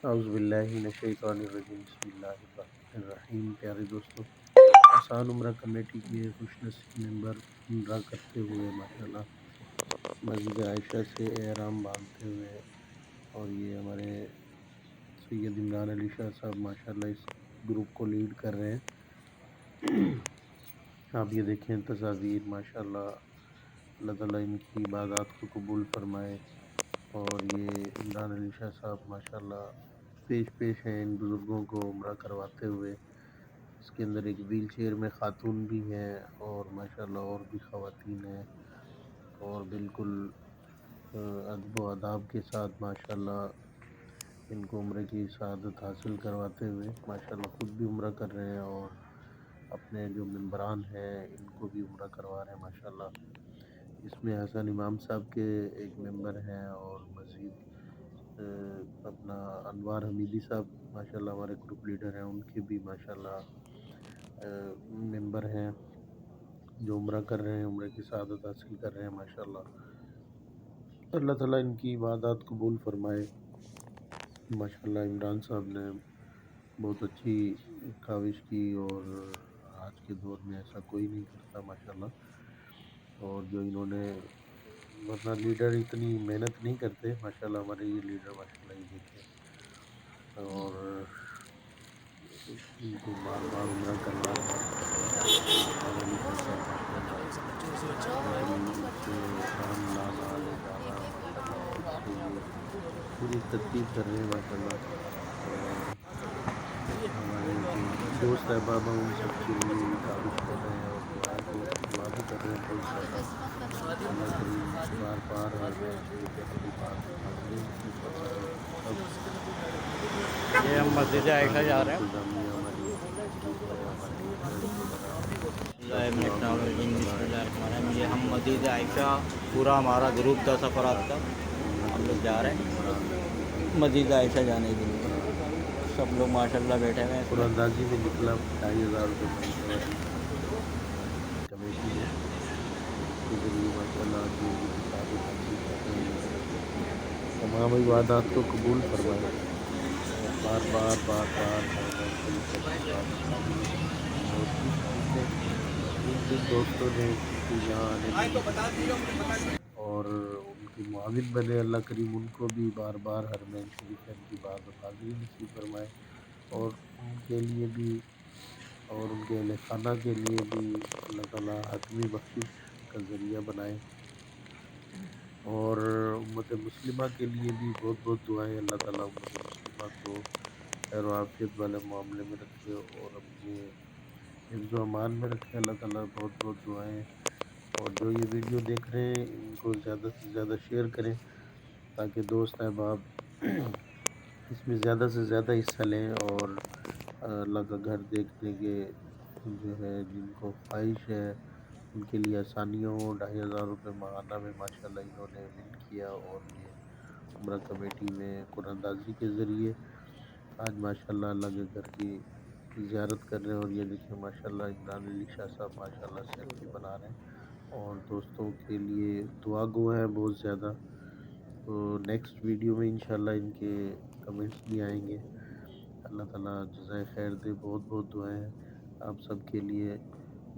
اعوذ باللہ من الشیطان الرجیم، بسم اللہ الرحمن الرحیم۔ پیارے دوستوں، آسان عمرہ کمیٹی کے خوش نصیب ممبر عمرہ کرتے ہوئے ماشاءاللہ مسجد عائشہ سے احرام باندھتے ہوئے، اور یہ ہمارے سید عمران علی شاہ صاحب ماشاءاللہ اس گروپ کو لیڈ کر رہے ہیں۔ آپ یہ دیکھیں تصاویر، ماشاءاللہ اللہ تعالیٰ ان کی عبادات کو قبول فرمائے۔ اور یہ عمران علی شاہ صاحب ماشاءاللہ پیش ہیں ان بزرگوں کو عمرہ کرواتے ہوئے۔ اس کے اندر ایک ویل چیئر میں خاتون بھی ہیں، اور ماشاءاللہ اور بھی خواتین ہیں، اور بالکل ادب و آداب کے ساتھ ماشاءاللہ ان کو عمرے کی سعادت حاصل کرواتے ہوئے ماشاءاللہ خود بھی عمرہ کر رہے ہیں، اور اپنے جو ممبران ہیں ان کو بھی عمرہ کروا رہے ہیں ماشاءاللہ۔ اس میں حسن امام صاحب کے ایک ممبر ہیں، اور مزید اپنا انوار حمیدی صاحب ماشاءاللہ ہمارے گروپ لیڈر ہیں، ان کے بھی ماشاءاللہ ممبر ہیں جو عمرہ کر رہے ہیں، عمرے کی سعادت حاصل کر رہے ہیں ماشاءاللہ۔ اللہ تعالیٰ ان کی عبادات قبول فرمائے۔ ماشاءاللہ عمران صاحب نے بہت اچھی کاوش کی، اور آج کے دور میں ایسا کوئی نہیں کرتا ماشاءاللہ۔ اور جو انہوں نے، ورنہ لیڈر اتنی محنت نہیں کرتے ماشاءاللہ، ہمارے یہ لیڈر ماشاءاللہ یہ دیکھیں، اور ان کو بار بار عمرہ کروا رہے ہیں۔ عمران علی شاہ صاحب ماشاءاللہ بالکل اس سے احرام لانا لے جانا ماشاءاللہ خود سے یہ پوری ترتیب کر رہے ہیں ماشاءاللہ۔ اور ہمارے جو دوست احباب ہیں ان سب کے لیے بھی کاوش کر رہے ہیں، اور دعا بھی کر رہے ہیں بہت زیادہ۔ اللہ کریم بار بار ہر میں شریف اپنی بات حاضری نصیب فرمائے، اور ہم سب یہ ہم مسجد عائشہ جا رہے ہیں۔ انتظامیہ ہماری جو ہے، ہمارے لیڈرز وغیرہ سب دعا بسم گو ہیں اللہ اللہ تعالیٰ الرحمن الرحیم۔ یہ ہم مسجد عائشہ پورا ہمارا گروپ 10 افراد کا عمرہ ہم لوگ کمیٹی جا کے رہے ممبران ہیں مسجد عائشہ جانے کے لیے۔ سب لوگ ماشاءاللہ بیٹھے ہوئے ہیں اس میں۔ قرآن میں نکلا 2500 مریضوں والی ہماری کمیٹی نے، اس کے ذریعے ماشاءاللہ آج یہ عمرے کی سعادت حاصل کر رہے ہیں۔ اللہ تمام عبادات کو قبول فرمائے، اور بار بار بار بار حرمین شریف میں اپنی بات حاضری نصیب فرمائے، اور جن جن دوستوں نے ان کو یہاں آنے میں مدد کی اور ان کے معاون بنے، اللہ کریم ان کو بھی بار بار حرمین شریفین کی بات حاضری نصیب فرمائے، اور ان کے لیے بھی اور ان کے اہل خانہ کے لیے بھی اللہ تعالیٰ حتمی بخشش کا ذریعہ بنائے، اور امت مسلمہ کے لیے بھی بہت بہت دعائیں۔ اللہ تعالیٰ امت مسلمہ کو خیر و عافیت والے معاملے میں رکھے، اور اپنے حفظ و امان میں رکھے اللہ تعالیٰ، بہت بہت دعائیں۔ اور جو یہ ویڈیو دیکھ رہے ہیں ان کو زیادہ سے زیادہ شیئر کریں، تاکہ دوست احباب اس میں زیادہ سے زیادہ حصہ لیں، اور اللہ کا گھر دیکھنے کے جو ہے جن کو خواہش ہے ان کے لیے آسانیاں ہوں۔ 2500 روپے ماہانہ میں ماشاءاللہ انہوں نے ون کیا، اور یہ عمرہ کمیٹی میں قرآن دازی کے ذریعے آج ماشاءاللہ اللہ کے گھر کی زیارت کر رہے ہیں۔ اور یہ دیکھیں ماشاءاللہ عمران علی شاہ صاحب ماشاءاللہ سیلفی بنا رہے ہیں، اور دوستوں کے لیے دعا گو ہیں بہت زیادہ۔ تو نیکسٹ ویڈیو میں انشاءاللہ ان کے کمنٹس بھی آئیں گے۔ اللہ تعالیٰ جزائے خیر دے، بہت بہت دعائیں ہیں آپ سب کے لیے۔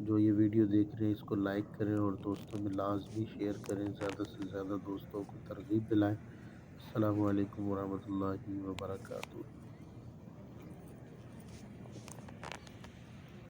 جو یہ ویڈیو دیکھ رہے ہیں اس کو لائک کریں، اور دوستوں میں لازمی شیئر کریں، زیادہ سے زیادہ دوستوں کو ترغیب دلائیں۔ السلام علیکم ورحمۃ اللہ وبرکاتہ۔